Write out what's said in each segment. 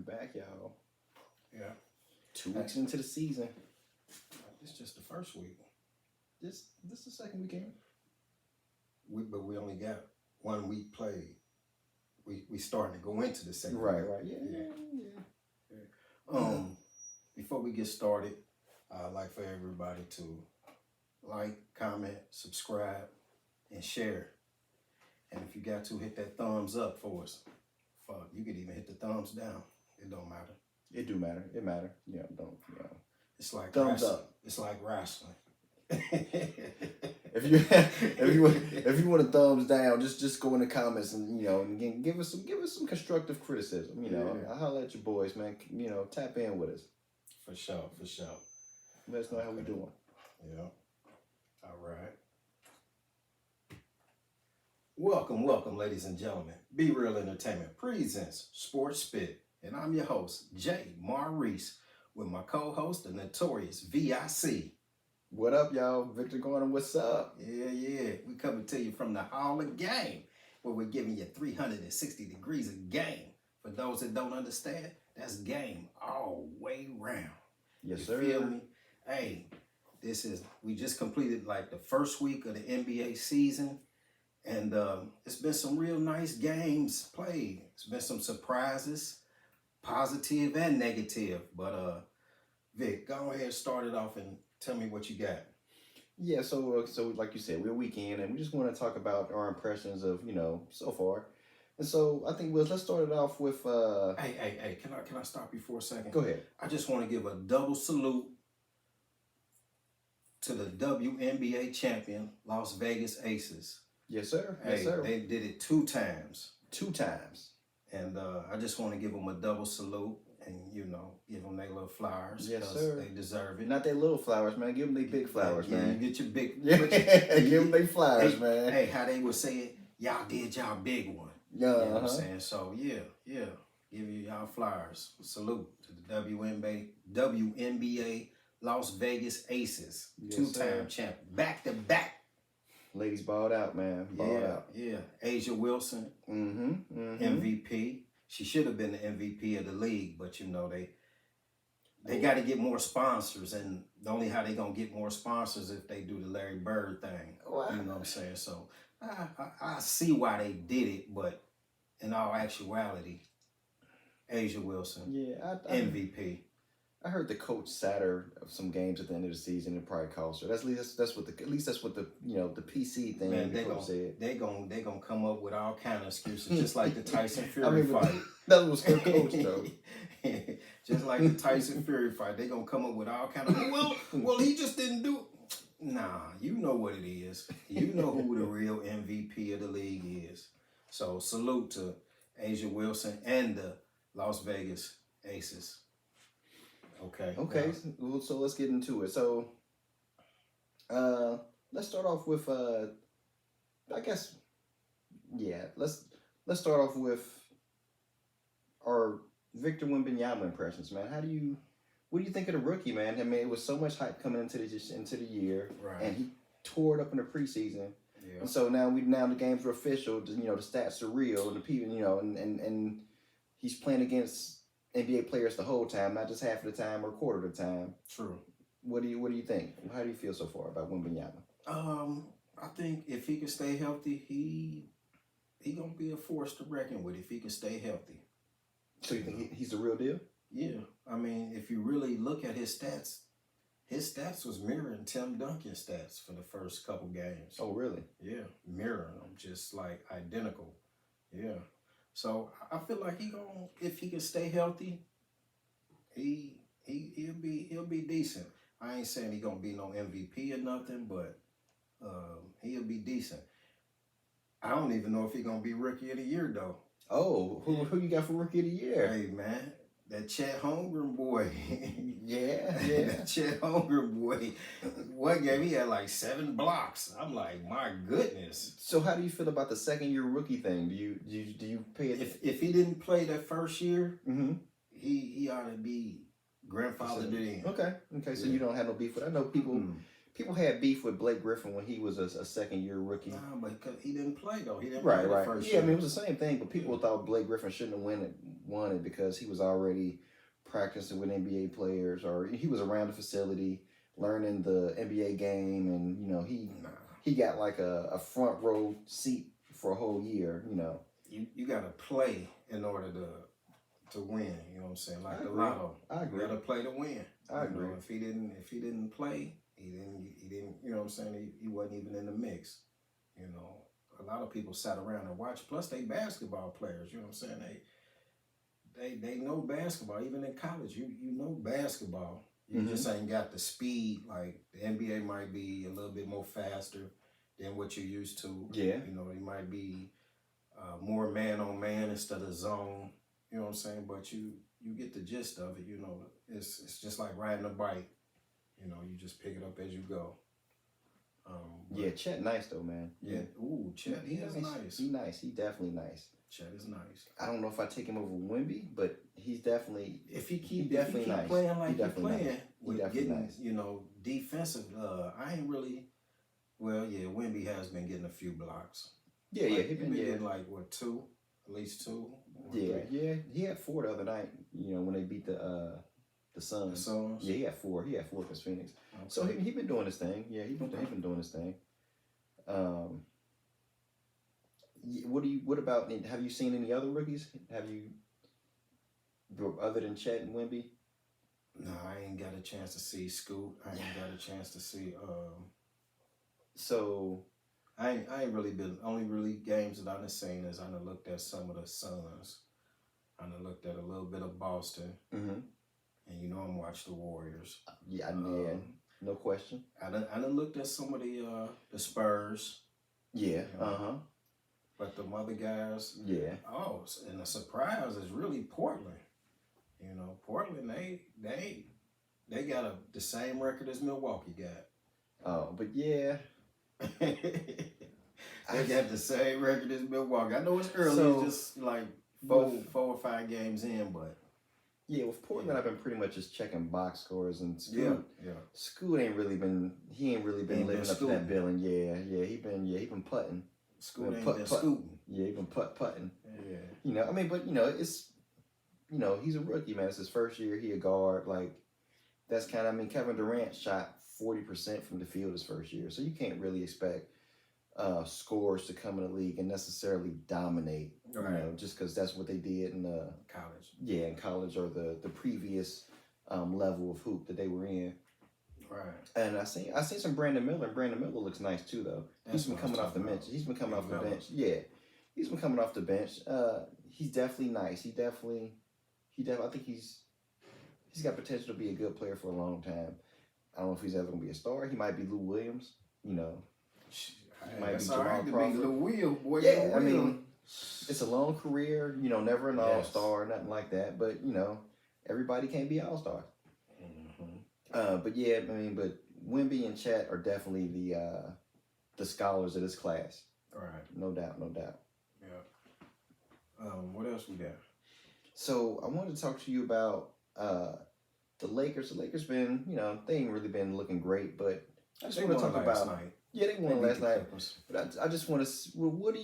back, y'all. Yeah. 2 weeks into the season. It's just the first week. This the second weekend. But we only got 1 week played. We starting to go into the second Right, week. right. Yeah. Before we get started, I'd like for everybody to like, comment, subscribe, and share. And if you got to, hit that thumbs up for us. Fuck, you could even hit the thumbs down. It don't matter. It do matter. It matter. Yeah, don't. Yeah. It's like Thumbs wrestling. up. It's like wrestling. If you want a thumbs down, just go in the comments and and again give us some constructive criticism. I'll holler at your boys, man. Tap in with us. For sure. Let us know how we doing. Yeah. All right. Welcome, ladies and gentlemen. Be Real Entertainment presents Sports Spit, and I'm your host, Jay Maurice, with my co-host, the notorious VIC. What up, y'all? Victor Gordon, what's up? Yeah. We coming to you from the Hall of Game, where we're giving you 360 degrees of game. For those that don't understand, that's game all way round. Yes, You sir. feel me? Hey, we just completed like the first week of the NBA season, and it's been some real nice games played. It's been some surprises, positive and negative. But Vic, go ahead and start it off and tell me what you got. Yeah, so like you said, we're weekend, and we just want to talk about our impressions of so far. And so I think let's start it off with. Hey, can I stop you for a second? Go ahead. I just want to give a double salute to the WNBA champion, Las Vegas Aces. Yes, sir. Hey, Yes, sir. they did it 2 times. 2 times. And I just want to give them a double salute and, give them their little flowers. Yes, because sir. They deserve it. Not their little flowers, man. Give them their big flowers, man. You get your big. Give them their flowers, man. Hey, how they would say it, y'all did y'all big one. Yeah. You know what I'm saying? So, yeah. Give you y'all flowers. Salute to the WNBA Las Vegas Aces. Yes, 2-time champion. Back to back. Ladies balled out, man. Balled out. Yeah. Asia Wilson, MVP. She should have been the MVP of the league, but they got to get more sponsors, and the only how they gonna get more sponsors if they do the Larry Bird thing. Wow. You know what I'm saying? So I see why they did it, but in all actuality, Asia Wilson, Yeah, MVP. I heard the coach sat her of some games at the end of the season and probably cost her. That's what the the PC thing Man, the coach said. they gonna come up with all kind of excuses, just like the Tyson Fury but fight. that was her coach though. Just like the Tyson Fury fight, they gonna come up with all kind of well he just didn't do it. Nah, you know what it is. You know who the real MVP of the league is. So salute to Asia Wilson and the Las Vegas Aces. Okay. So let's get into it. So let's start off with let's start off with our Victor Wembanyama impressions, man. What do you think of the rookie, man? I mean, it was so much hype coming into the year, right? And he tore it up in the preseason. Yeah. And so now the games are official. The stats are real, and the people, and he's playing against NBA players the whole time, not just half of the time or a quarter of the time. True. What do you think? How do you feel so far about Wembanyama? I think if he can stay healthy, he gonna be a force to reckon with if he can stay healthy. So you think he's the real deal? Yeah. I mean, if you really look at his stats was mirroring Tim Duncan's stats for the first couple games. Oh, really? Yeah, mirroring them, just like identical. Yeah. So I feel like if he can stay healthy, he'll be decent. I ain't saying he gonna be no MVP or nothing, but he'll be decent. I don't even know if he gonna be Rookie of the Year though. Oh, who you got for Rookie of the Year? Hey man, that Chet Holmgren boy. yeah. Chet Holmgren boy. One game he had like 7 blocks. I'm like, my goodness. So how do you feel about the second-year rookie thing? Do you pay it? If he didn't play that first year, mm-hmm. he ought to be grandfathered in. Okay. So you don't have no beef with. I know people people had beef with Blake Griffin when he was a second year rookie. Nah, but he didn't play though. He didn't Right, play right. the first Yeah, year. I mean, it was the same thing, but people thought Blake Griffin shouldn't have won it because he was already practicing with NBA players, or he was around the facility learning the NBA game, and he got like a front row seat for a whole year. You got to play in order to win. You know what I'm saying? Like the lotto. I agree. You got to play to win. I agree. If he didn't play, he didn't. You know what I'm saying? He wasn't even in the mix. A lot of people sat around and watched. Plus, they basketball players. You know what I'm saying? They know basketball. Even in college, you know basketball. You just ain't got the speed. Like the NBA might be a little bit more faster than what you're used to. Yeah. It might be more man on man instead of zone. You know what I'm saying? But you get the gist of it. It's just like riding a bike. You just pick it up as you go. Yeah, Chet nice though, man. Yeah. Ooh, Chet, he is nice. He nice. He definitely nice. Chet is nice. I don't know if I take him over Wemby, but he's definitely if he keep nice. Playing like he's playing nice. with getting defensive. I ain't really. Well, yeah, Wemby has been getting a few blocks. Yeah, like, he been getting like what, two, at least two. Yeah. He had 4 the other night. When they beat the Suns. The Suns. Yeah, he had 4. He had 4 against Phoenix. Okay. So he been doing his thing. Yeah, he been doing his thing. What about? Have you seen any other rookies? Have you, other than Chet and Wemby? No, I ain't got a chance to see Scoot. I ain't got a chance to see. So I ain't really been. Only really games that I done seen is I done looked at some of the Suns. I done looked at a little bit of Boston. Mm-hmm. And I'm watch the Warriors. Yeah, no question. I done looked at some of the Spurs. Yeah. But the other guys. Yeah. Oh, and the surprise is really Portland. Portland they got the same record as Milwaukee got. Oh, but yeah. They got the same record as Milwaukee. I know it's early, it's just like four or 5 games in, but yeah, with Portland, I've been pretty much just checking box scores, and Scoot, Scoot ain't really been living up to that billing. Yeah, he been putting. Scoot ain't been scooting. Yeah, he been putting. Yeah. But it's, he's a rookie, man. It's his first year. He a guard. Like, that's kind of, Kevin Durant shot 40% from the field his first year, so you can't really expect scores to come in the league and necessarily dominate. Right. Just because that's what they did in college. Yeah, in college, or the previous level of hoop that they were in. Right. And I seen some Brandon Miller, and Brandon Miller looks nice too, though. He's been coming off the bench. He's been coming off the bench. Yeah, he's been coming off the bench. He's definitely nice. I think he's got potential to be a good player for a long time. I don't know if he's ever gonna be a star. He might be Lou Williams. He might be Jamal Crawford. Lou Will, boy. Yeah, it's a long career. Never an all-star, nothing like that. But everybody can't be all-star. But yeah, but Wemby and Chet are definitely the scholars of this class. All right. No doubt. Yeah. What else we got? So I wanted to talk to you about the Lakers. The Lakers been, they ain't really been looking great, but I just want to talk about. Night. Yeah, they won last night. But I just want to. Well, what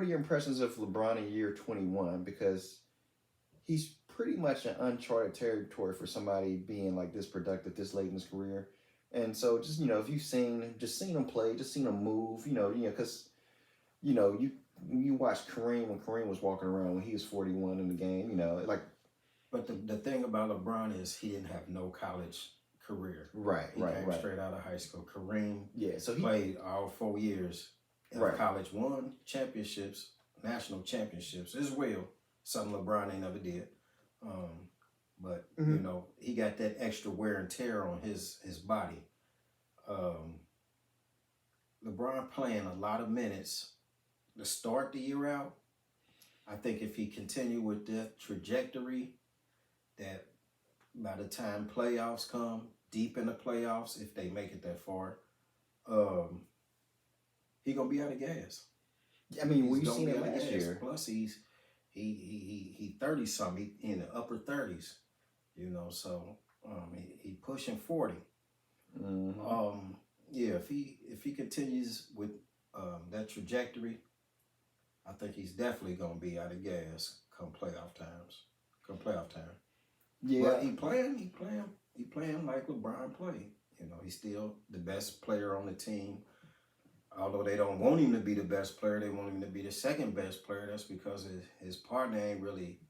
are your impressions of LeBron in year 21? Because he's pretty much an uncharted territory for somebody being like this productive this late in his career. And so just, if you've seen him play, just seen him move, because, you watched Kareem when Kareem was walking around when he was 41 in the game, like. But the thing about LeBron is he didn't have no college career. Right. He came straight out of high school. Kareem so he played all 4 years of college, won championships, national championships as well, something LeBron ain't never did. But he got that extra wear and tear on his body. LeBron playing a lot of minutes to start the year out. I think if he continued with that trajectory, that by the time playoffs come, deep in the playoffs, if they make it that far, he gonna be out of gas. We've seen it last year. Plus, he 30 something, in the upper 30s, so he pushing 40. Mm-hmm. Yeah, if he continues with that trajectory, I think he's definitely gonna be out of gas come playoff times. Come playoff time. Yeah, But he playing like LeBron played. You know, he's still the best player on the team. Although they don't want him to be the best player, they want him to be the second best player. That's because his partner ain't really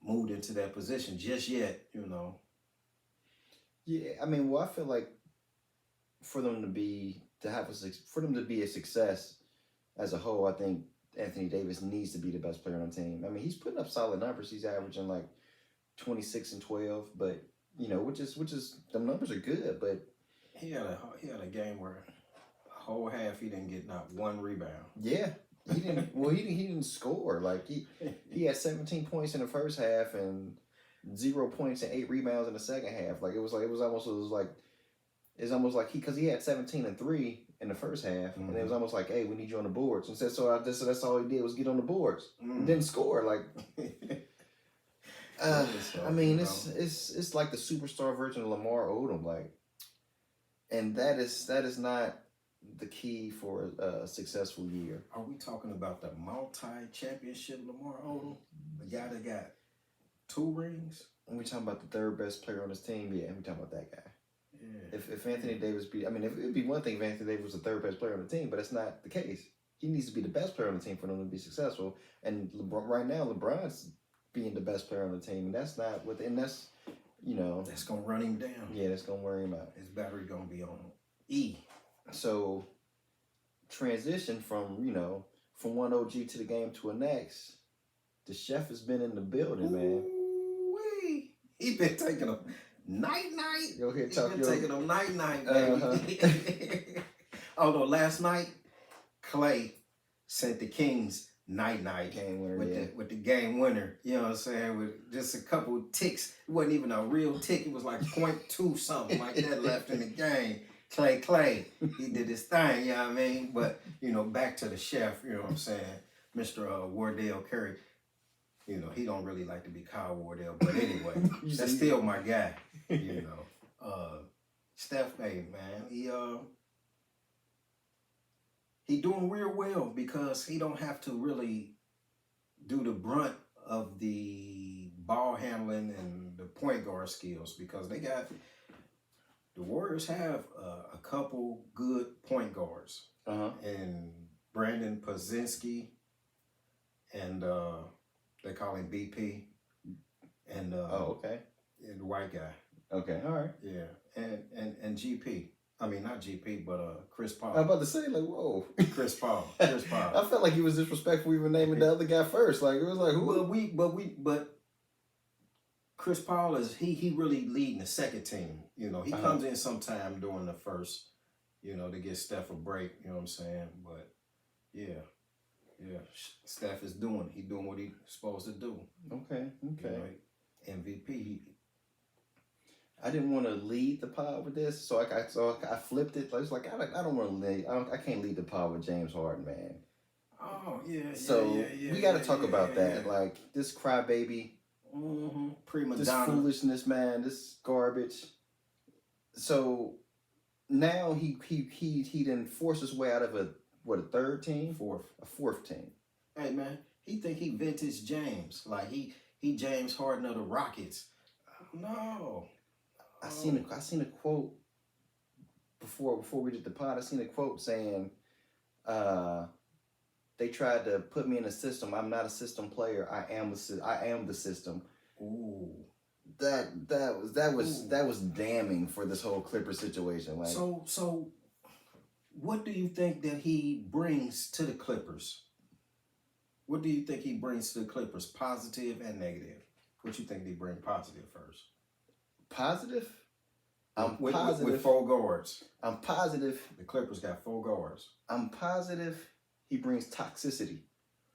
moved into that position just yet, you know. yeah. I mean, well, I feel like for them to be a success as a whole, I think Anthony Davis needs to be the best player on the team. I mean, he's putting up solid numbers. He's averaging like 26 and 12, but you know, which is the numbers are good, but He had a game where a whole half he didn't get not one rebound. yeah, he didn't. Well, he didn't score. Like he had 17 points in the first half and 0 points and 8 rebounds in the second half. Like it was almost like he had 17 and 3 in the first half, and it was almost like, hey, we need you on the boards. And so that's all he did was get on the boards. Didn't score. Like, I mean, it's like the superstar version of Lamar Odom. Like, and that is not the key for a successful year. Are we talking about the multi-championship Lamar Odom, the guy that got 2 rings? When we talking about the third best player on his team, yeah, we talking about that guy. Yeah. If Anthony Davis it'd be one thing if Anthony Davis was the third best player on the team, but that's not the case. He needs to be the best player on the team for them to be successful. And right now, LeBron's being the best player on the team, and that's not that's that's gonna run him down. Yeah, that's gonna wear him out. His battery gonna be on E. So transition from one OG to the game to a next. The chef has been in the building, man. Ooh-wee. He been taking them night. Go ahead, He been taking them night, baby. Although last night, Clay sent the Kings night game winner, with the game winner. You know what I'm saying? With just a couple ticks. It wasn't even a real tick. It was like 0.2 something like that left in the game. Clay, he did his thing, you know what I mean? But, back to the chef, you know what I'm saying? Mr. Wardell Curry, he don't really like to be called Wardell, but anyway, that's still my guy, Steph, hey, man, he doing real well because he don't have to really do the brunt of the ball handling and the point guard skills because the Warriors have a couple good point guards. And Brandon Pozinski and they call him BP. And okay. And the white guy. Okay, all right. Yeah. And GP. I mean, not GP, but Chris Paul. I was about to say, like, whoa. Chris Paul. I felt like he was disrespectful even naming the other guy first. Like, it was like, who? But Chris Paul is, he really leading the second team. He comes in sometime during the first, to get Steph a break, you know what I'm saying? But, yeah, Steph is doing what he's supposed to do. Okay. MVP. I didn't want to lead the pod with this, so I flipped it. I was like, I don't want to lead. I can't lead the pod with James Harden, man. Oh yeah. So we got to talk about that. Yeah. Like this crybaby, prima this donna, foolishness, man. This garbage. So now he didn't force his way out of a third team, a fourth team. Hey man, he think he vintage James, like he James Harden of the Rockets. No. I seen a quote before we did the pod. I seen a quote saying, they tried to put me in a system. I'm not a system player. I am the system. Ooh. That was damning for this whole Clipper situation. Like, so what do you think that he brings to the Clippers? What do you think he brings to the Clippers, positive and negative? What you think they bring positive first? Positive? Positive. With 4 guards. I'm positive. The Clippers got 4 guards. I'm positive he brings toxicity.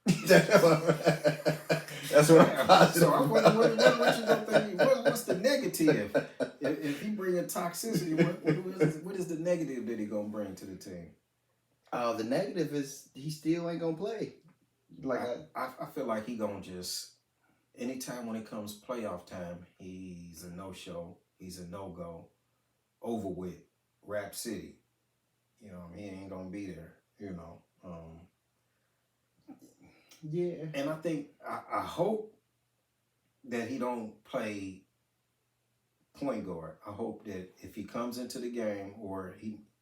That's what I'm positive. So I'm wondering what you gonna think. What's the negative? If he bringing toxicity, what is the negative that he gonna bring to the team? The negative is he still ain't gonna play. Like I feel like he gonna just anytime when it comes playoff time, he's a no-show, he's a no-go, over with. Rap City. You know, he ain't gonna be there. You know, Yeah. and I think I hope that he don't play point guard. I hope that if he comes into the game,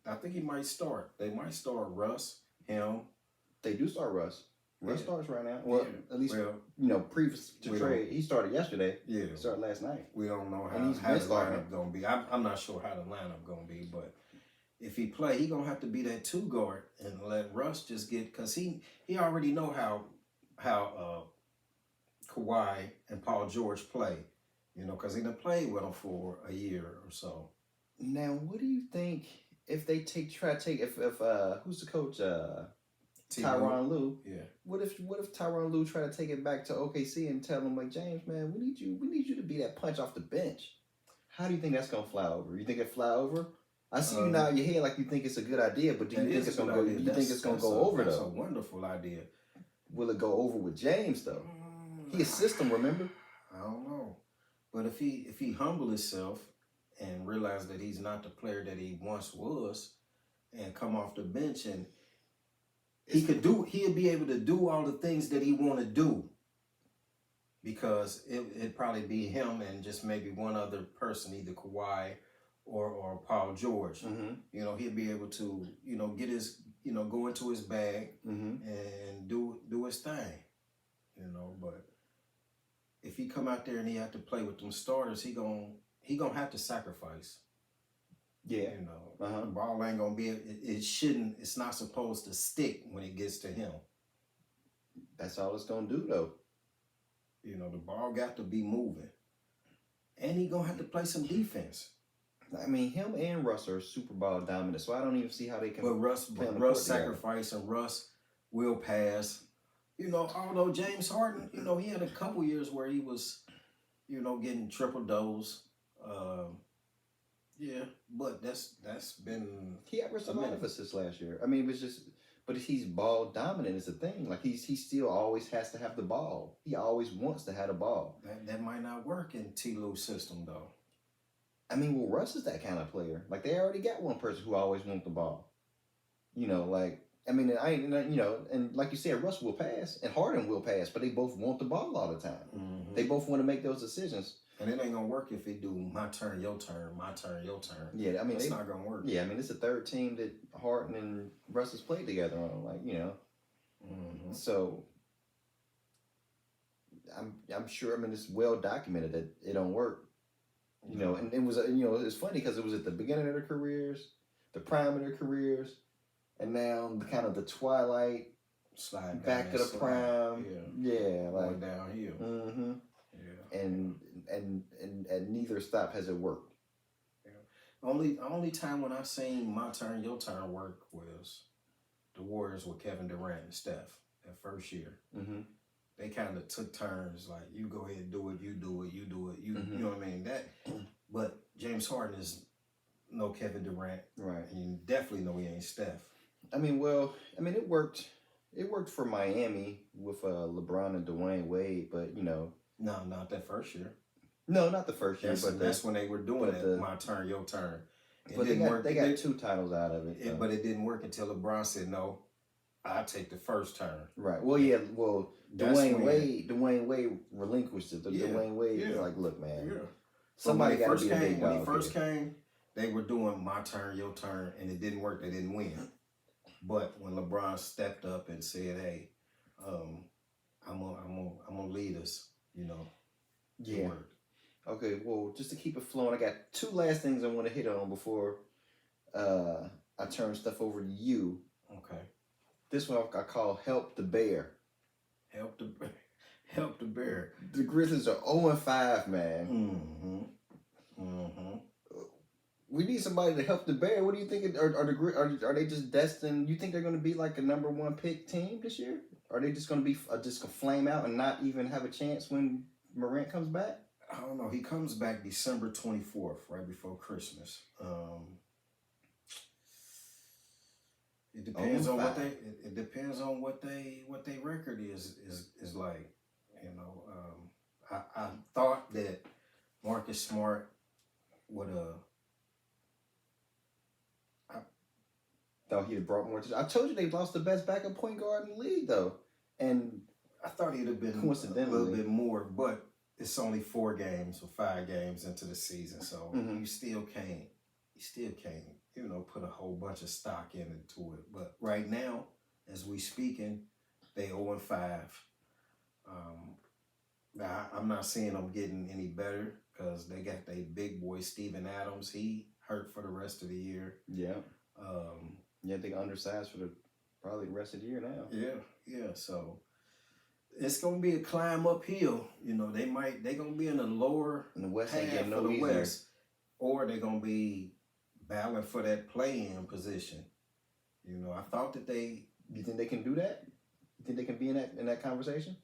I think he might start. They might start Russ, him. They do start Russ. Russ Yeah. starts right now. Well, Yeah. at least Well, previous to we trade, he started yesterday. yeah. He started last night. We don't know And he's how the been starting. lineup gonna be. I'm not sure how the lineup gonna be, but if he play, he gonna have to be that 2 guard and let Russ just get, because he already know how Kawhi and Paul George play, you know, because he done played with them for a year or so. Now, what do you think if they try to take if who's the coach? Tyronn Lue. Yeah. What if Tyronn Lue try to take it back to OKC and tell him, like, James, man, we need you to be that punch off the bench? How do you think that's gonna fly over? You think it fly over? I see you nod your head like you think it's a good idea, but do you think it's gonna go? Do you think it's gonna go over though? That's a wonderful idea. Will it go over with James though? He a system, remember? I don't know, but if he humble himself and realize that he's not the player that he once was, and come off the bench and he'll be able to do all the things that he want to do, because it'd probably be him and just maybe one other person, either Kawhi or Paul George. Mm-hmm. You know, he'll be able to, you know, get his, you know, go into his bag and do his thing. You know, but if he come out there and he have to play with them starters, he gonna have to sacrifice. Yeah. You know, the ball ain't gonna be. It's not supposed to stick when it gets to him. That's all it's gonna do, though. You know, the ball got to be moving, and he gonna have to play some defense. I mean, him and Russ are super ball dominant, so I don't even see how they can. But Russ sacrifice and Russ will pass. You know, although James Harden, you know, he had a couple years where he was, you know, getting triple doubles. Yeah, but that's been. He averaged a lot of assists last year. I mean, it was just, but he's ball dominant is the thing. Like he still always has to have the ball. He always wants to have the ball. That might not work in T. Lue's system though. I mean, well, Russ is that kind of player. Like they already got one person who always wants the ball. You know, like I mean, you know, and like you said, Russ will pass and Harden will pass, but they both want the ball all the time. Mm-hmm. They both want to make those decisions. And it ain't gonna work if they do my turn, your turn, my turn, your turn. Yeah, I mean, it's not gonna work. Yeah, I mean, it's the third team that Harden and Russ has played together on. Like, you know, so I'm sure. I mean, it's well documented that it don't work. You know, and it was it's funny because it was at the beginning of their careers, the prime of their careers, and now the kind of the twilight, slide back to the prime. Yeah, going like downhill. Mm-hmm. Yeah, and neither stop has it worked. Yeah, only time when I seen my turn, your turn work was the Warriors with Kevin Durant and Steph that first year. Mm-hmm. They kind of took turns, like you go ahead and do it, you do it, you do it, you know what I mean. But James Harden is no Kevin Durant, right? And you definitely know he ain't Steph. I mean, it worked. It worked for Miami with LeBron and Dwayne Wade, but you know. No, not that first year. No, not the first year, but that's when they were doing it. My turn, your turn. But they got 2 titles out of it. But it didn't work until LeBron said, "No, I take the first turn." Right. Well, yeah. Well, Dwayne Wade relinquished it. Dwayne Wade was like, "Look, man, somebody got to be a big dog." When he first came, they were doing my turn, your turn, and it didn't work. They didn't win. But when LeBron stepped up and said, "Hey, I'm gonna lead us," you know. Yeah. Okay. Well, just to keep it flowing, I got 2 last things I want to hit on before I turn stuff over to you. Okay. This one I call "Help the Bear." Help the Bear. The Grizzlies are 0-5, man. Mm-hmm. Mm-hmm. We need somebody to help the Bear. What do you think? Are they just destined? You think they're going to be like a number 1 pick team this year? Are they just going to be just gonna flame out and not even have a chance when Morant comes back? I don't know. He comes back December 24th, right before Christmas. It depends on what it depends on what they record is like. You know, I thought that Marcus Smart would Thought he'd have brought more. I told you they lost the best backup point guard in the league, though, and I thought he'd have been a little bit more, but it's only 4 games or 5 games into the season, so you still can't, put a whole bunch of stock into it. But right now, as we speaking, they 0-5. Now I'm not seeing them getting any better because they got their big boy Steven Adams. He hurt for the rest of the year. Yeah. Yeah, they undersized for probably the rest of the year now. Yeah. So it's gonna be a climb uphill. They're gonna be in the lower in the West half ain't getting no of the easier. West, or they're gonna be battling for that play-in position. I thought that they. You think they can do that? You think they can be in that conversation?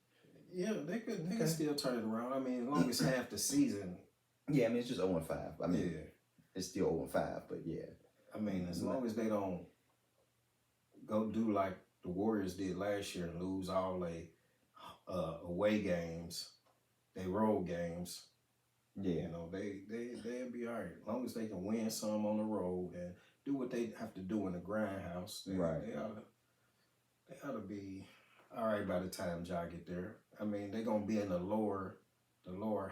Yeah, they can still turn it around. I mean, as long as half the season. Yeah, I mean it's just 0-5. I mean, it's still 0-5, but yeah. I mean, as long as they don't go do like the Warriors did last year and lose all they away games, they road games. Yeah, they'll be all right as long as they can win some on the road and do what they have to do in the grindhouse. They ought to be all right by the time Ja get there. I mean, they're gonna be in the lower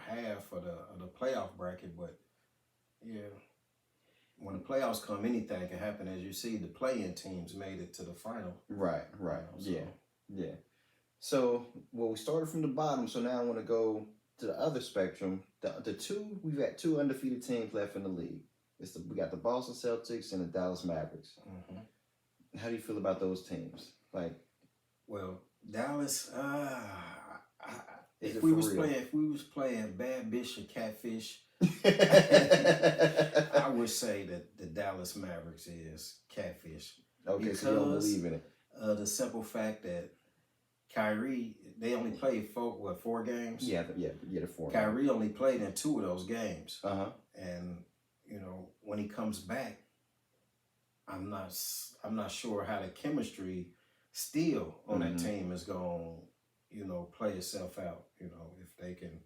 half of the playoff bracket, but yeah. When the playoffs come, anything can happen. As you see, the play-in teams made it to the final. Right. Yeah. So, we started from the bottom, so now I want to go to the other spectrum. We've got 2 undefeated teams left in the league. We got the Boston Celtics and the Dallas Mavericks. Mm-hmm. How do you feel about those teams? Well, Dallas. If we was playing Bad Bitch and Catfish. I would say that the Dallas Mavericks is Catfish. Okay, so you don't believe in it. The simple fact that Kyrie, they only played 4 games? Yeah, the 4. Kyrie only played in 2 of those games. And when he comes back, I'm not sure how the chemistry still on that team is going to play itself out. If they can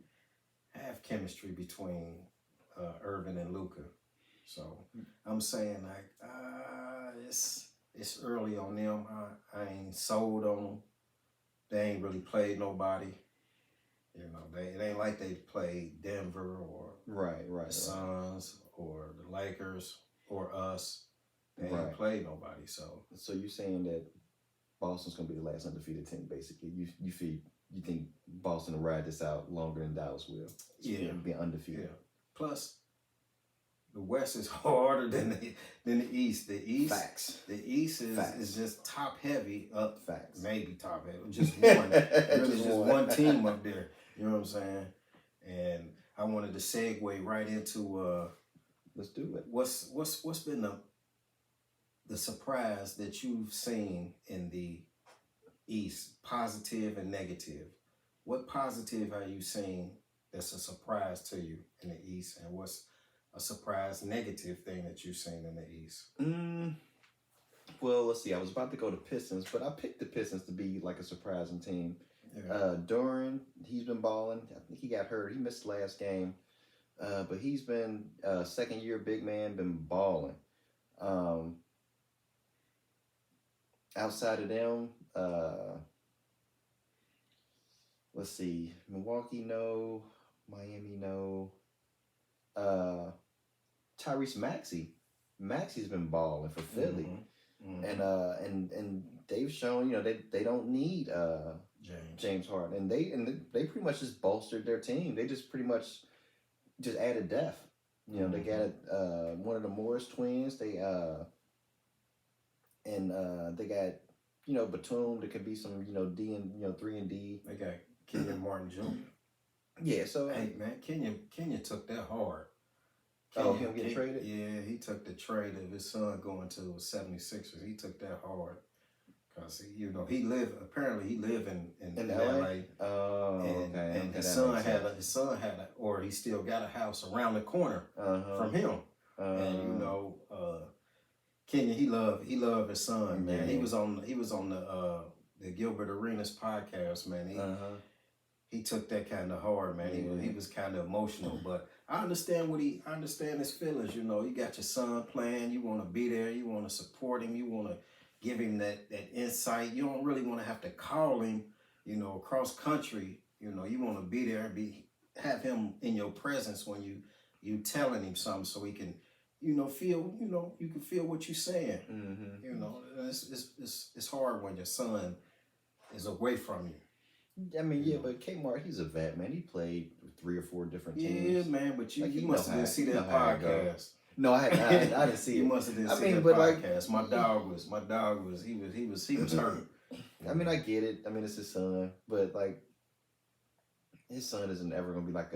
have chemistry between Irvin and Luka. So I'm saying it's early on them. I ain't sold on them. They ain't really played nobody. It ain't like they played Denver or the Suns or the Lakers or us. They ain't played nobody. So you're saying that Boston's gonna be the last undefeated team, basically. You think Boston will ride this out longer than Dallas will? Be undefeated. Yeah. Plus, the West is harder than the East. The East, Facts. The East is just top heavy. Facts. Maybe top heavy. Just one. Really, just one team up there. You know what I'm saying? And I wanted to segue right into let's do it. What's been the surprise that you've seen in the East, positive and negative? What positive have you seen that's a surprise to you in the East, and what's a surprise negative thing that you've seen in the East? Well, let's see. I was about to go to Pistons, but I picked the Pistons to be like a surprising team. Yeah. Duran, he's been balling. I think he got hurt. He missed the last game, but he's been second-year big man, been balling. Outside of them, let's see. Milwaukee, no. Miami, no. Tyrese Maxey's been balling for Philly, and they've shown they don't need James Harden, and they pretty much just bolstered their team. They just pretty much just added depth. They got one of the Morris twins. They got Batum. There could be some D and 3 and D. They got Kenyon Martin Jr. Yeah, so hey man, Kenyon took that hard. Him getting traded? Yeah, he took the trade of his son going to 76ers. He took that hard because he lived in LA. Oh, and his son had or he still got a house around the corner from him. And Kenyon, he loved his son, man. He was on the Gilbert Arenas podcast, man. he took that kind of hard, man. He was kind of emotional, but I understand his feelings. You know, you got your son playing. You want to be there. You want to support him. You want to give him that insight. You don't really want to have to call him, you know, across country. You know, you want to be there and have him in your presence when you telling him something, so he can, you know, feel, you know, you can feel what you're saying. Mm-hmm. You know, it's hard when your son is away from you. I mean, yeah, but Kmart, he's a vet, man. He played 3 or 4 different teams. Yeah, man, but you, Like, you must have didn't see that podcast. No, I didn't see it. You must have didn't see that podcast. My dog was he was hurt. I mean, I get it. I mean, it's his son, but like, his son isn't ever gonna be like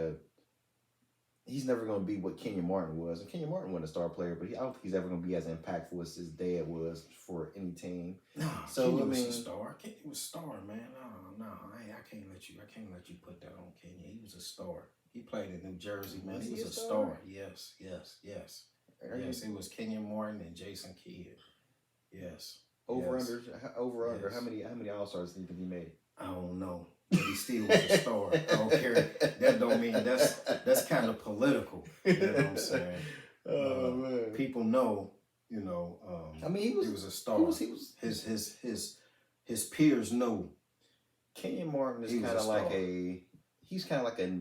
he's never gonna be what Kenyon Martin was. And Kenyon Martin wasn't a star player, but I don't think he's ever gonna be as impactful as his dad was for any team. No, so Kenyon I mean, was a star. Kenyon was a star, man. No, I can't let you put that on Kenyon. He was a star. He played in New Jersey, man. He was a star. Yes. It was Kenyon Martin and Jason Kidd. Yes. Over under. How many All-Stars do you think he made? I don't know. But he still was a star. I don't care. That don't mean that's kind of political. You know what I'm saying? Oh man. People know, you know. I mean, he was a star. He was his peers know. Kenyon Martin is kind of like he's kind of like a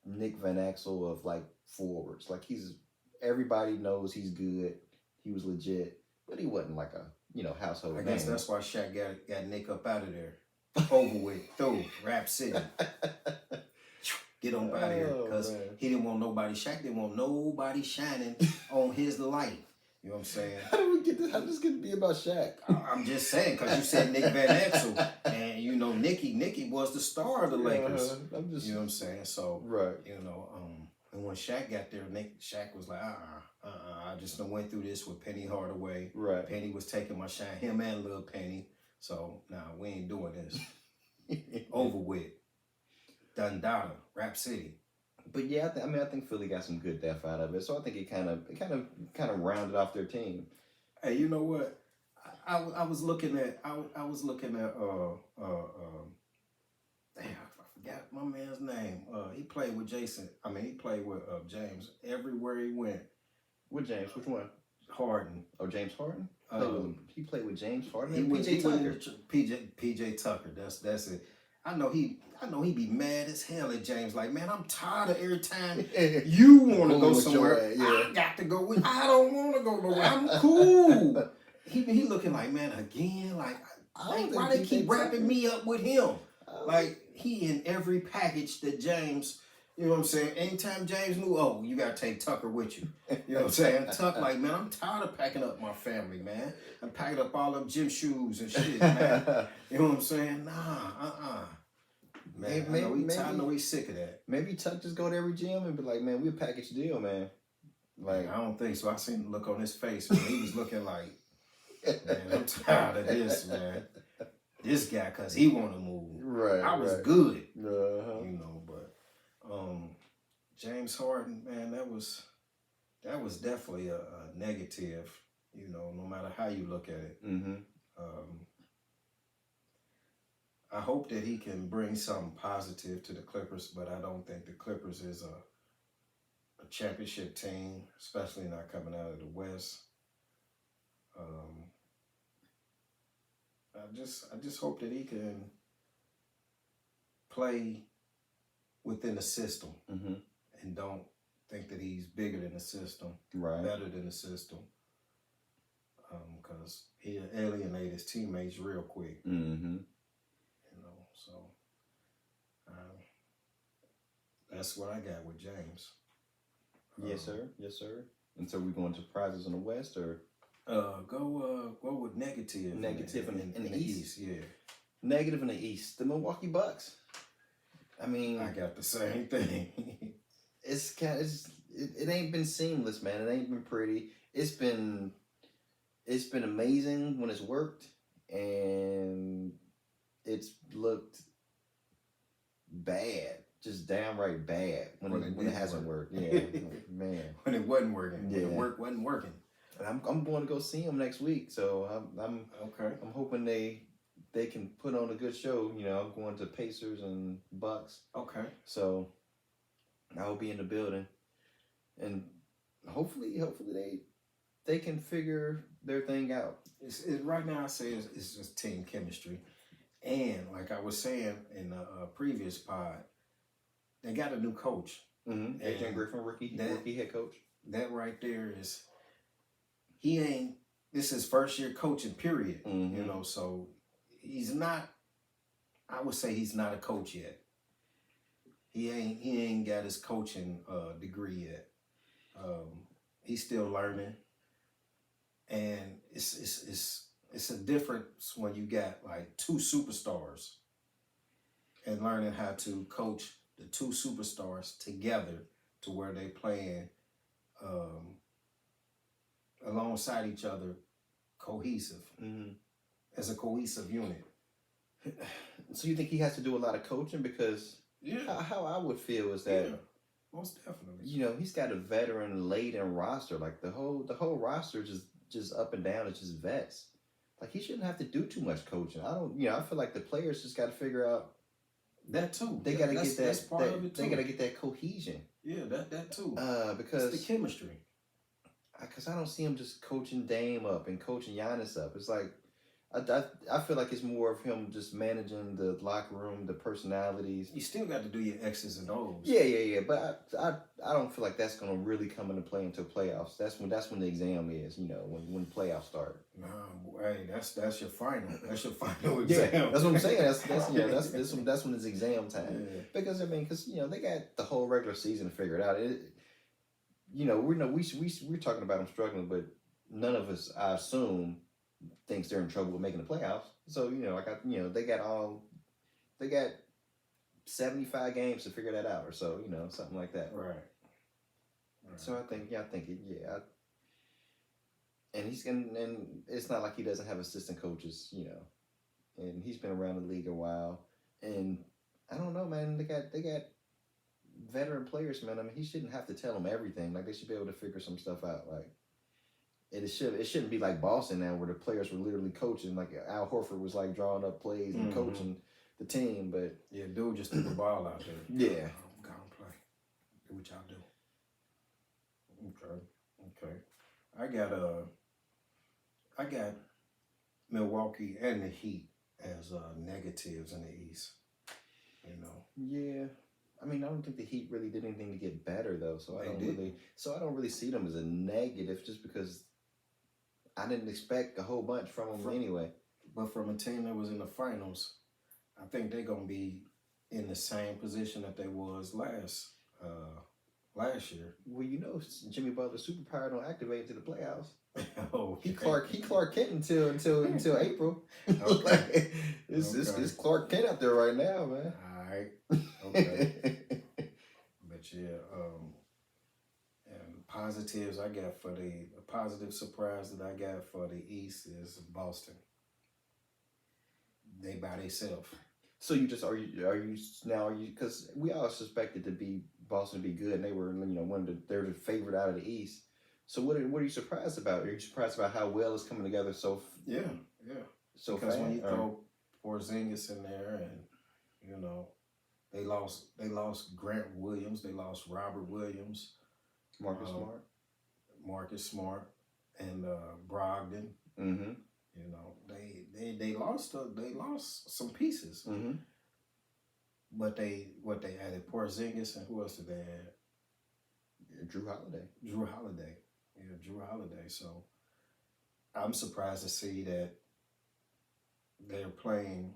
Nick Van Exel of like forwards. Like everybody knows he's good. He was legit, but he wasn't like a household name. I guess that's why Shaq got Nick up out of there. Over with, through Rap City. Get on out of here, because he didn't want nobody. Shaq didn't want nobody shining on his light. You know what I'm saying? How did we get this? How this gonna be about Shaq? I'm just saying, because you said Nick Van Exel, and you know Nicky was the star of the Lakers. You know what I'm saying? So right. You know, and when Shaq got there, Shaq was like, I just done went through this with Penny Hardaway. Right. Penny was taking my shine. Him and Lil Penny. So, we ain't doing this. Over with. Dundada, Rap City. But yeah, I think Philly got some good depth out of it. So I think it kind of rounded off their team. Hey, you know what? I was looking at damn, I forgot my man's name. He played with he played with James everywhere he went. With James, which one? Harden. Oh, James Harden? He played with James Harden and PJ Tucker. PJ Tucker. That's it. I know he be mad as hell at James. Like, man, I'm tired of every time you want to go somewhere. I got to go with. I don't want to go nowhere. I'm cool. he looking like, man, again. Like why they keep wrapping me up with him? Like he in every package that James. You know what I'm saying? Anytime James knew, you got to take Tucker with you. You know what I'm saying? Tuck like, man, I'm tired of packing up my family, man. I'm packing up all them gym shoes and shit, man. You know what I'm saying? Nah, Man, I know he's sick of that. Maybe Tuck just go to every gym and be like, man, we're a package deal, man. Like, I don't think so. I seen the look on his face when he was looking like, man, I'm tired of this, man. This guy, because he want to move. Right. I was good. Uh-huh. You know, but James Harden, man, that was definitely a negative, you know, no matter how you look at it. Mm-hmm. I hope that he can bring something positive to the Clippers, but I don't think the Clippers is a championship team, especially not coming out of the West. I just hope that he can play within the system, mm-hmm. and don't think that he's bigger than the system, right? Better than the system, because he'll alienate his teammates real quick. Mm-hmm. You know, so that's what I got with James. Yes, sir. And so we going to prizes in the West, or go with negative. Negative in the East. Yeah. Negative in the East. The Milwaukee Bucks. I mean, I got the same thing. It ain't been seamless, man. It ain't been pretty. It's been amazing when it's worked, and it's looked bad, just downright bad when it hasn't worked. Yeah, man. When it wasn't working. Yeah. When the work wasn't working. And I'm going to go see him next week, so I'm okay. I'm hoping they they can put on a good show. You know, I'm going to Pacers and Bucks, Okay. so I will be in the building, and hopefully they can figure their thing out. It's right now. I say it's just team chemistry, and like I was saying in the previous pod, they got a new coach. Mm-hmm. Adrian Griffin, rookie head coach. That right there is, he ain't. This is first year coaching. Period. Mm-hmm. You know, so he's not. I would say he's not a coach yet. He ain't got his coaching degree yet. He's still learning, and it's a difference when you got like two superstars and learning how to coach the two superstars together to where they playing alongside each other, cohesive, as a cohesive unit. So you think he has to do a lot of coaching? Because how I would feel is that most definitely, you know, he's got a veteran laden roster. Like the whole roster just up and down. It's just vets. Like he shouldn't have to do too much coaching. I feel like the players just got to figure out that too. They got to get that's part of it too. They got to get that cohesion. Yeah, that too. Because it's the chemistry. Because I don't see him just coaching Dame up and coaching Giannis up. It's like I feel like it's more of him just managing the locker room, the personalities. You still got to do your X's and O's. Yeah. But I don't feel like that's gonna really come into play until playoffs. That's when the exam is. You know, when playoffs start. Nah, hey, that's your final. That's your final exam. Yeah, that's what I'm saying. That's when it's exam time. Yeah. Because they got the whole regular season figured out. We're talking about them struggling, but none of us, I assume, thinks they're in trouble with making the playoffs. So they got 75 games to figure that out, or so, something like that. Right. So I think and it's not like he doesn't have assistant coaches, and he's been around the league a while, and I don't know, man. They got veteran players, man. I mean, he shouldn't have to tell them everything. Like, they should be able to figure some stuff out. Like, it shouldn't be like Boston now, where the players were literally coaching. Like Al Horford was like drawing up plays and coaching the team, but dude just threw the ball out there. Yeah, go and play. Do what y'all do. Okay. I got Milwaukee and the Heat as negatives in the East. Yeah. I mean, I don't think the Heat really did anything to get better, though. So I don't really see them as a negative, just because I didn't expect a whole bunch from them anyway. But from a team that was in the finals, I think they're gonna be in the same position that they was last year. Well, Jimmy Butler's superpower don't activate into the playoffs. Oh, he Clark Kent until April. Okay. It's Clark Kent out there right now, man. All right. Okay. But yeah, and positives I got for the positive surprise that I got for the East is Boston. They by themselves. So are you because we all suspected Boston to be good, and they were they're the favorite out of the East. So what are you surprised about? Are you surprised about how well it's coming together? So yeah. So because fast, when you throw Porzingis in there, and they lost Grant Williams, they lost Robert Williams, Marcus Smart, and Brogdon. Mm-hmm. They lost some pieces. Mm-hmm. But they added Porzingis, and who else did they add? Drew Holiday. Yeah, Drew Holiday. So I'm surprised to see that they're playing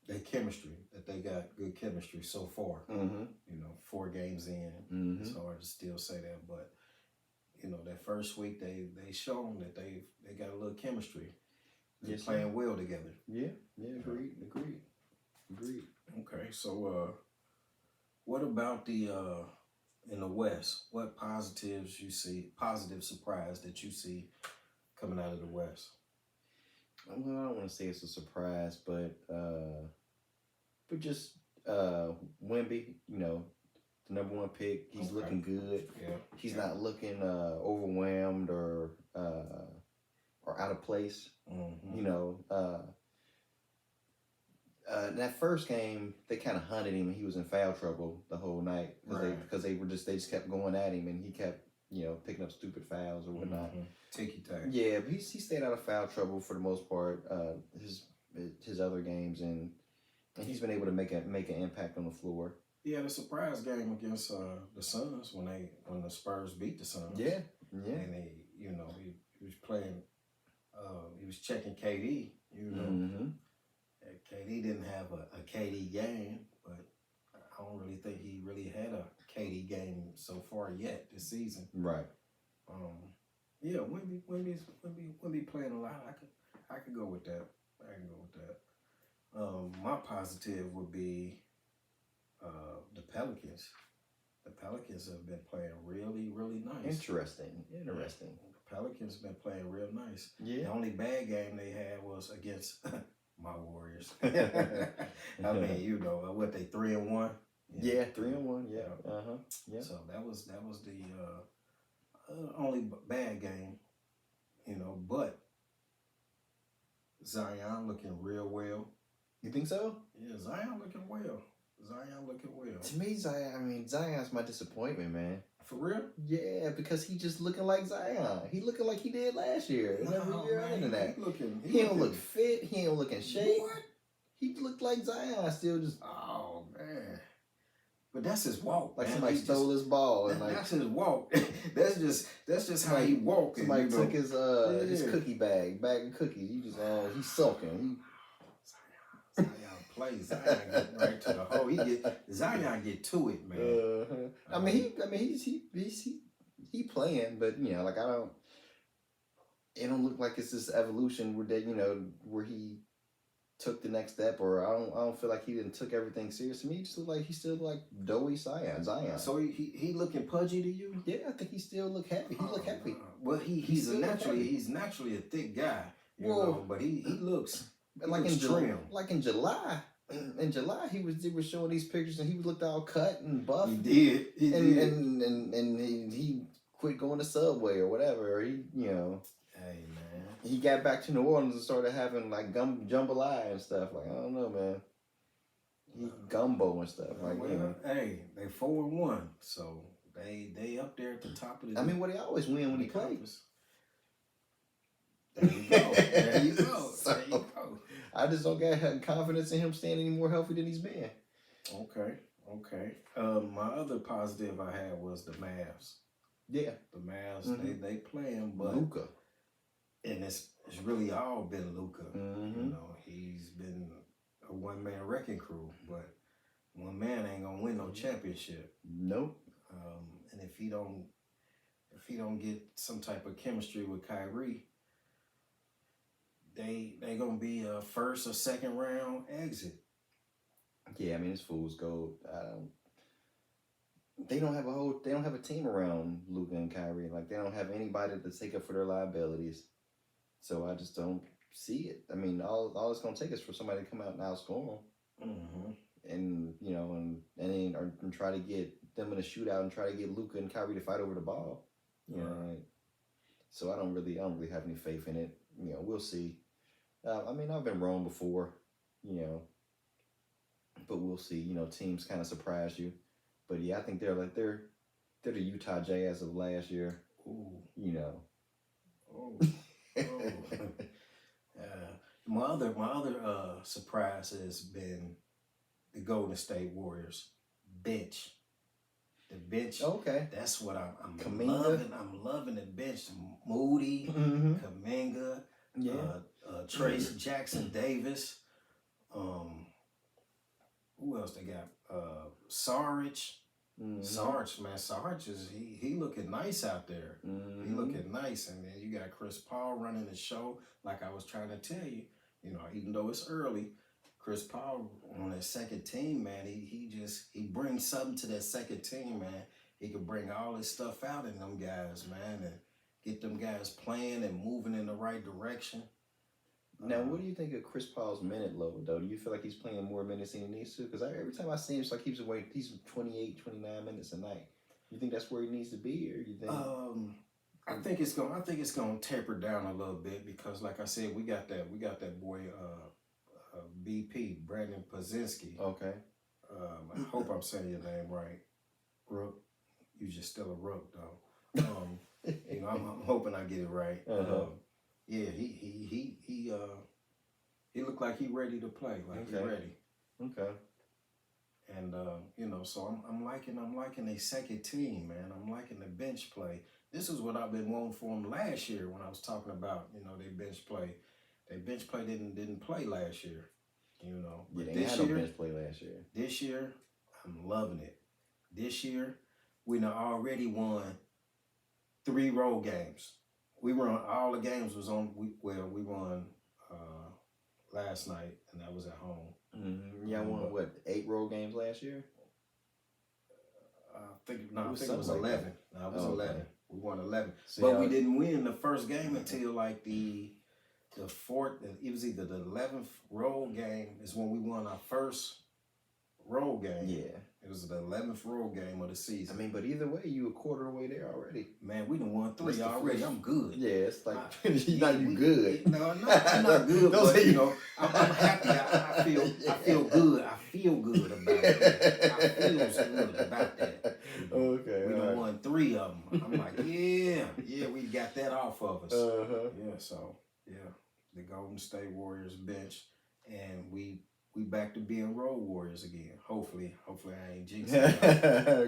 their chemistry, that they got good chemistry so far. Mm-hmm. 4 games in. Mm-hmm. It's hard to still say that, but that first week they shown that they got a little chemistry. They're playing well together. Yeah, agreed. Okay, so what about the in the West? What positives you see? Positive surprise that you see coming out of the West? Well, I don't want to say it's a surprise, but just Wemby, the number 1 pick, he's looking good. Yeah, he's not looking overwhelmed or out of place. Mm-hmm. That first game, they kind of hunted him, and he was in foul trouble the whole night because they just kept going at him, and he kept picking up stupid fouls or whatnot. Ticky tack. Yeah, but he stayed out of foul trouble for the most part. His other games, and he's been able to make an impact on the floor. He had a surprise game against the Suns when the Spurs beat the Suns. Yeah. And he was playing. He was checking KD. KD didn't have a KD game, but I don't really think he really had a KD game so far yet this season. Right. Yeah, Wemby playing a lot. I could go with that. My positive would be the Pelicans. The Pelicans have been playing really, really nice. Interesting. The Pelicans have been playing real nice. Yeah. The only bad game they had was against my Warriors. I mean, what they 3-1. Yeah, 3-1. Yeah. Yeah. So that was the only bad game, But Zion looking real well. You think so? Yeah, Zion looking well. To me, Zion's my disappointment, man. For real? Yeah, because he just looking like Zion. He looking like he did last year. And every year other than that. He don't look fit. He don't look in shape. What? He looked like Zion still just. Oh man. But that's his walk. Like man. somebody stole his ball and that's his walk. that's just how he walking. Somebody took his cookie bag of cookies. You just he's sulking. Zion plays. Zion get right to the hole. Zion get to it, man. I mean he playing, but like it don't look like it's this evolution where he took the next step, or I don't feel like he didn't took everything serious. To me, he just look like he's still like doughy Zion. So he looking pudgy to you? Yeah, I think he still look happy. He look happy. Well, he's naturally a thick guy, but he looks like in July. In July, they were showing these pictures, and he looked all cut and buff. He did. And he quit going to Subway or whatever. He Hey man. He got back to New Orleans and started having like jambalaya and stuff. Like I don't know, man. He gumbo and stuff. Like hey, they 4-1, so they up there at the top of the. I mean, what he always win when he plays. There you go. There you go. There you go. I just don't got confidence in him staying any more healthy than he's been. Okay. My other positive I had was the Mavs. Yeah. The Mavs, they playing, but Luka. And it's really all been Luka. Mm-hmm. He's been a one-man wrecking crew, but one man ain't gonna win no championship. Nope. And if he don't get some type of chemistry with Kyrie, they gonna be a first or second round exit. Yeah, I mean it's fool's gold. They don't have a team around Luka and Kyrie. Like they don't have anybody to take up for their liabilities. So I just don't see it. I mean, all it's gonna take is for somebody to come out and outscore them, and and try to get them in a shootout and try to get Luka and Kyrie to fight over the ball. Right. So I don't really have any faith in it. We'll see. I mean, I've been wrong before, but we'll see. Teams kind of surprise you, but yeah, I think they're the Utah Jazz of last year. Ooh. Oh. My other surprise has been the Golden State Warriors bench. The bench. Okay. That's what I'm Kuminga. loving. I'm loving the bench. Moody, Kuminga, Trace Jackson Davis. Who else they got? Sarge. Sarge, man. Sarge is he looking nice out there. He looking nice, and then you got Chris Paul running the show. Like I was trying to tell you, even though it's early, Chris Paul on that second team, man. He brings something to that second team, man. He can bring all his stuff out in them guys, man, and get them guys playing and moving in the right direction. Now, what do you think of Chris Paul's minute load, though? Do you feel like he's playing more minutes than he needs to? Because every time I see him, it's like he's 28, 29 minutes a night. You think that's where he needs to be, or you think? I think it's gonna taper down a little bit because, like I said, we got that boy BP, Brandon Pazinski. Okay. I hope I'm saying your name right. Rook. You just still a rook though. I'm hoping I get it right. Yeah, he looked like he ready to play. Like he ready. Okay. And so I'm liking a second team, man. I'm liking the bench play. This is what I've been wanting for them last year when I was talking about, their bench play. Their bench play didn't play last year. But they had no bench play last year. This year, I'm loving it. This year, we done already won 3 road games. We won all the games was on. We won last night, and that was at home. Mm-hmm. Y'all won 8 road games last year? I think it was 11. No, it was 11. Okay. We won 11, we didn't win the first game until like the fourth. It was either the 11th road game is when we won our first road game. Yeah. It was the 11th road game of the season. I mean, but either way, you a quarter away there already. Man, we done won 3 already. I'm good. Yeah, it's like you good. No, I'm not good. But, I'm happy. I feel good. I feel good about it. I feel good about that. Okay. We done won 3 of them. I'm like, yeah, we got that off of us. Yeah, the Golden State Warriors bench, and we back to being road warriors again. Hopefully I ain't jinxing it.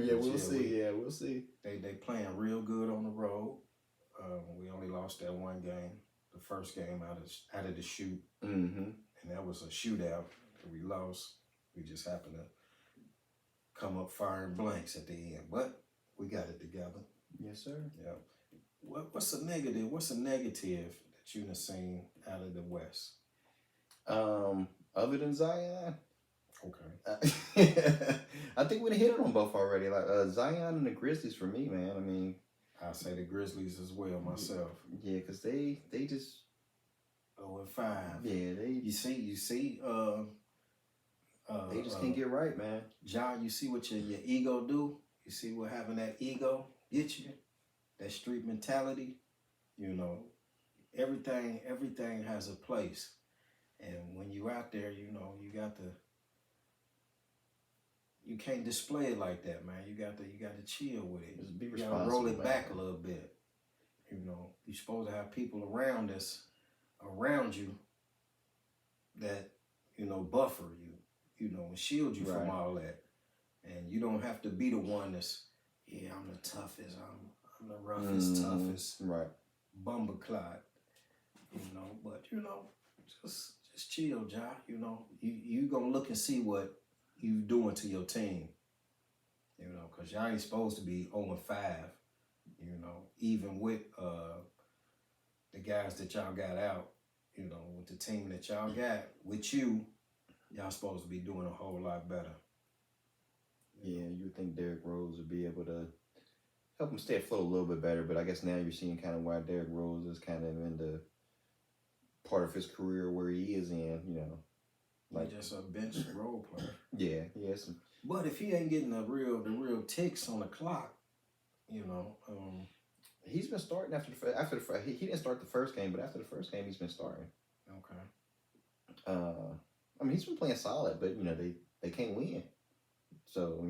Yeah, we'll see. We'll see. They playing real good on the road. We only lost that one game, the first game out of the shoot, and that was a shootout. We lost. We just happened to come up firing blanks at the end, but we got it together. Yes, sir. Yeah. What's a negative? What's a negative that you've seen out of the West? Other than Zion, okay. I think we hit it on both already. Like Zion and the Grizzlies for me, man. I mean, I say the Grizzlies as well myself. Yeah, because they just 0-5. Yeah, you see. They just can't get right, man. John, you see what your ego do? You see what having that ego get you? That street mentality. Everything has a place. And when you out there, you can't display it like that, man. You got to chill with it. Just be you responsible. got to roll it man. back a little bit. You're supposed to have people around you that, buffer you, and shield you from all that. And you don't have to be the one that's, I'm the toughest, I'm the roughest, toughest, right? Bumberclot, but just chill, Ja. You gonna look and see what you doing to your team. Cause y'all ain't supposed to be 0-5. Even with the guys that y'all got out, with the team that y'all got with you, y'all supposed to be doing a whole lot better. Yeah, you would think Derrick Rose would be able to help him stay afloat a little bit better, but I guess now you're seeing kind of why Derrick Rose is kind of in the part of his career where he is in, like just a bench role player. Yeah, yes. But if he ain't getting the real ticks on the clock, he's been starting after the he didn't start the first game, but after the first game he's been starting. Okay. I mean he's been playing solid, but they can't win, so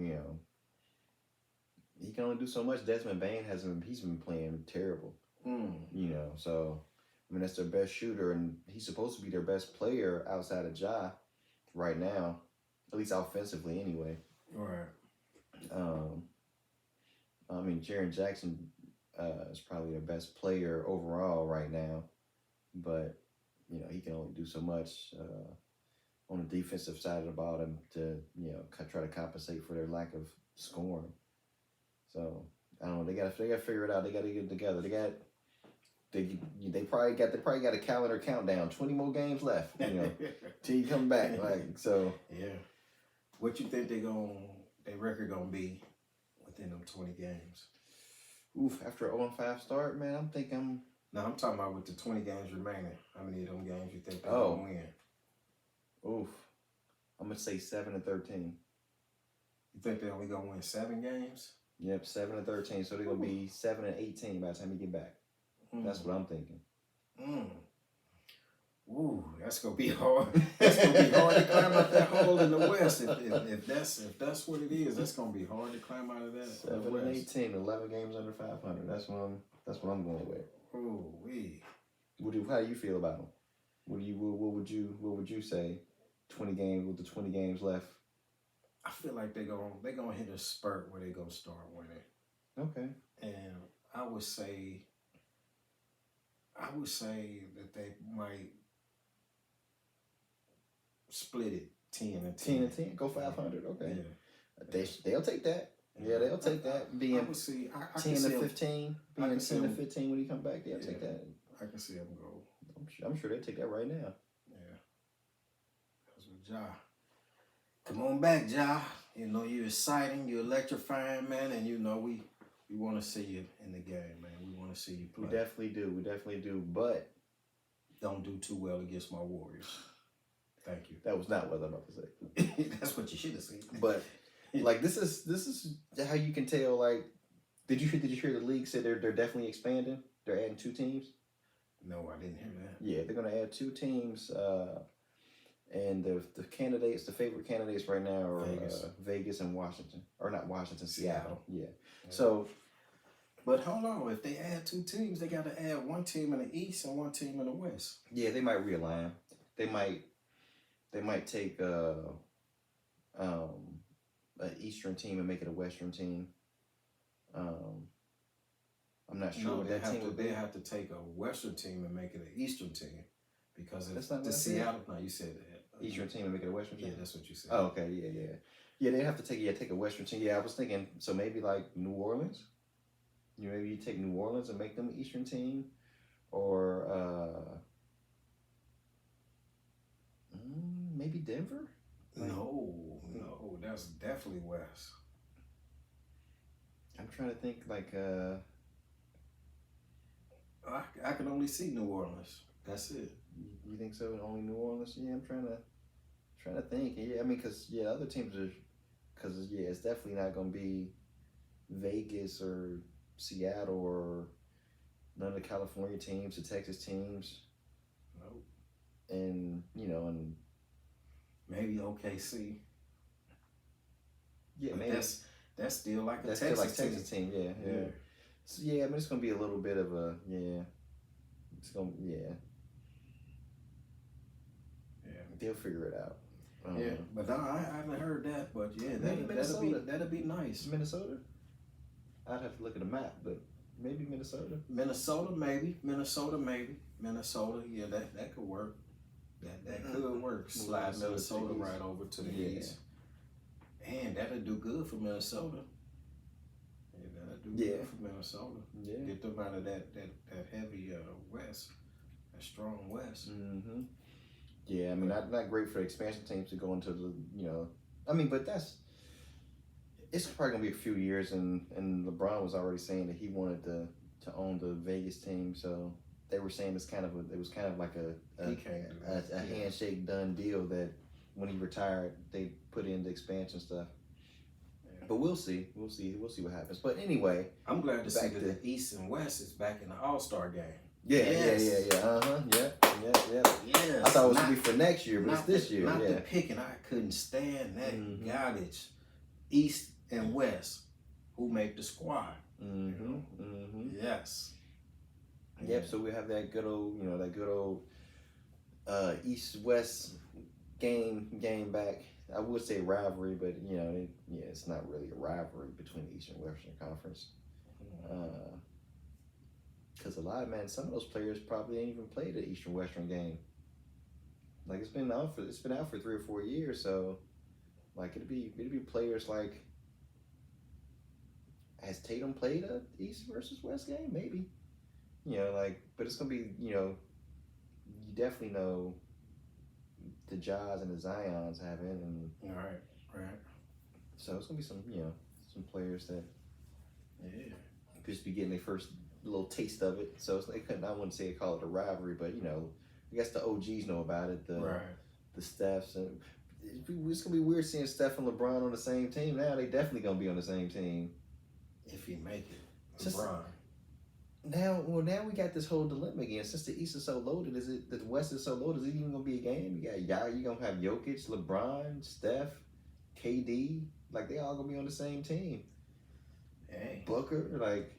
he can only do so much. Desmond Bane he's been playing terrible. So I mean that's their best shooter, and he's supposed to be their best player outside of Ja right now, at least offensively anyway. Right. I mean Jaren Jackson is probably their best player overall right now, but he can only do so much on the defensive side of the ball to try to compensate for their lack of scoring. So I don't know. They got to figure it out. They got to get it together. They probably got a calendar countdown. 20 more games left. Till you come back. So. Yeah. What you think their record gonna be within them 20 games? Oof. After 0-5 start, man, I'm thinking. No, I'm talking about with the 20 games remaining. How many of them games you think they're gonna win? Oof. I'm gonna say 7-13. You think they're only gonna win 7 games? Yep, 7-13. So they're gonna be 7-18 by the time you get back. That's what I'm thinking. Ooh, that's gonna be hard. That's gonna be hard to climb up that hole in the West. If that's what it is, that's gonna be hard to climb out of that. 7-18, 11 games under 500. That's what I'm going with. Oh, wee. How do you feel about them? What would you say? 20 games with the 20 games left. I feel like they're gonna hit a spurt where they're gonna start winning. Okay. And I would say that they might split it 10-10. 10-10, go 500. Okay. Yeah. They'll take that. Yeah, they'll take that. Being I would see, I 10 can see to them- 15, I being can 10 see to them- 15 when you come back, they'll take Yeah. that. I can see them go. I'm sure they'll take that right now. Yeah. That's what Ja. Come on back, Ja. You know, you're exciting, you're electrifying, man, and you know we want to see you in the game, man. We want to see you play. We definitely do. But Don't do too well against my Warriors. Thank you. that was not what I'm about to say. That's what you should have said. But like this is how you can tell. Like, did you hear the league say they're definitely expanding? They're adding 2 teams. No, I didn't hear that. Yeah, they're gonna add 2 teams. And the candidates, the favorite candidates right now are Vegas and Washington, or not Washington, Seattle. Yeah. So, but hold on, if they add 2 teams, they got to add 1 team in the East and 1 team in the West. yeah, they might realign. They might take an Eastern team and make it a Western team. I'm not sure No, what that team would they be. have to take a Western team and make it an Eastern team because That's if not what the I said. Seattle. No, you said that. Eastern team and make it a Western Yeah, team. that's what you said. Oh, okay, yeah. They have to take a Western team. Yeah, I was thinking so maybe like New Orleans. Maybe you take New Orleans and make them an Eastern team, or maybe Denver. No, that's definitely West. I'm trying to think like I can only see New Orleans. That's it. you think so? Only New Orleans? Yeah, I'm trying to think. Yeah, I mean, other teams are, it's definitely not gonna be Vegas or Seattle or none of the California teams, the Texas teams, Nope. and Maybe OKC. yeah, But maybe that's still like a that's Texas, still like Texas team. Yeah. So, I mean, it's gonna be a little bit of a It's gonna They'll figure it out. Yeah, but I haven't heard that. But yeah, Maybe Minnesota. that'll be nice. Minnesota. I'd have to look at the map, but maybe Minnesota. Minnesota, maybe. Minnesota, yeah, that could work. That could work. Slide Minnesota right over to the east. And that'll do good for Minnesota. Yeah, that'll do good for Minnesota. Yeah. Get them out of that heavy West, that strong West. Mm-hmm. Yeah, I mean, not great for expansion teams to go into the, I mean, but it's probably gonna be a few years, and LeBron was already saying that he wanted to own the Vegas team, so they were saying it was kind of like a handshake done deal that when he retired they put in the expansion stuff. Yeah. But we'll see what happens. But anyway, I'm glad to see that the East and West is back in the All-Star game. Yeah. Yes. I thought it was gonna be for next year, but it's this year. Not the picking. I couldn't stand that garbage. East and West, who make the squad? Yes. Yep. So we have that good old, East-West game back. I would say rivalry, but it's not really a rivalry between the Eastern and Western Conference. Because some of those players probably ain't even played the Eastern Western game. Like it's been out for 3 or 4 years, so like it'd be players like, has Tatum played a East versus West game? Maybe. But it's gonna be, you definitely know the Jaws and the Zions haven't, and right. So it's gonna be some players that just be getting their first little taste of it. So I wouldn't say call it a rivalry, but I guess the OGs know about it. The Stephs, and it's gonna be weird seeing Steph and LeBron on the same team. Now they definitely gonna be on the same team if he make it. Just- LeBron. now we got this whole dilemma again. Since the East is so loaded, the West is so loaded? Is it even gonna be a game? You gonna have Jokic, LeBron, Steph, KD, like they all gonna be on the same team. Hey, Booker, like,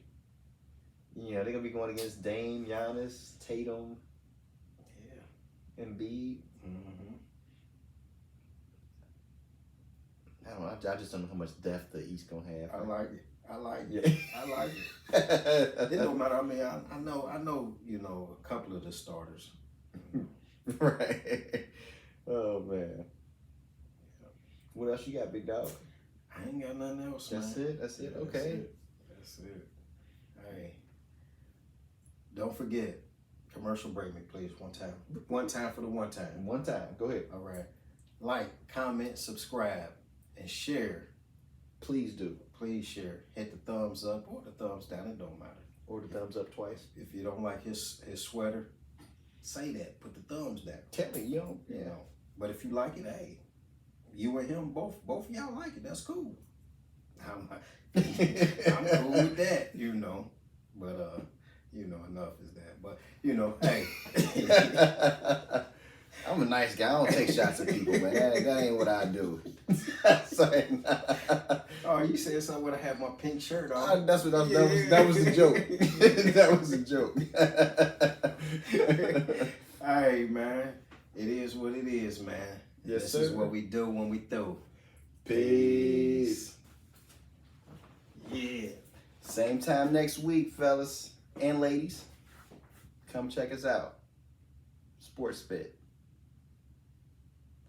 they're gonna be going against Dame, Giannis, Tatum, Embiid. Mm-hmm. I don't know. I just don't know how much depth the East gonna have. I like it. I like Yeah. it. I like it. It don't matter. I mean, I know. A couple of the starters. Right. Oh man. What else you got, big dog? I ain't got nothing else. That's man. it. That's it. Okay. That's it. Hey, don't forget. Commercial break me, please. One time. One time for the one time. One time. Go ahead. All right. Like, comment, subscribe, and share. Please do. Please share. Hit the thumbs up or the thumbs down. It don't matter. Or the thumbs up twice. If you don't like his sweater, say that. Put the thumbs down. Tell me, You know. But if you like it, hey, you and him both of y'all like it. That's cool. I'm cool with that. But enough is that. But hey. I'm a nice guy. I don't take shots at people, man. That ain't what I do. Sorry. Oh, you said something when I had my pink shirt on. That was the joke. That was a joke. Hey, man. It is what it is, man. Yes, this sir. is what we do when we throw. Peace. Yeah. Same time next week, fellas and ladies. Come check us out. Sports Spit.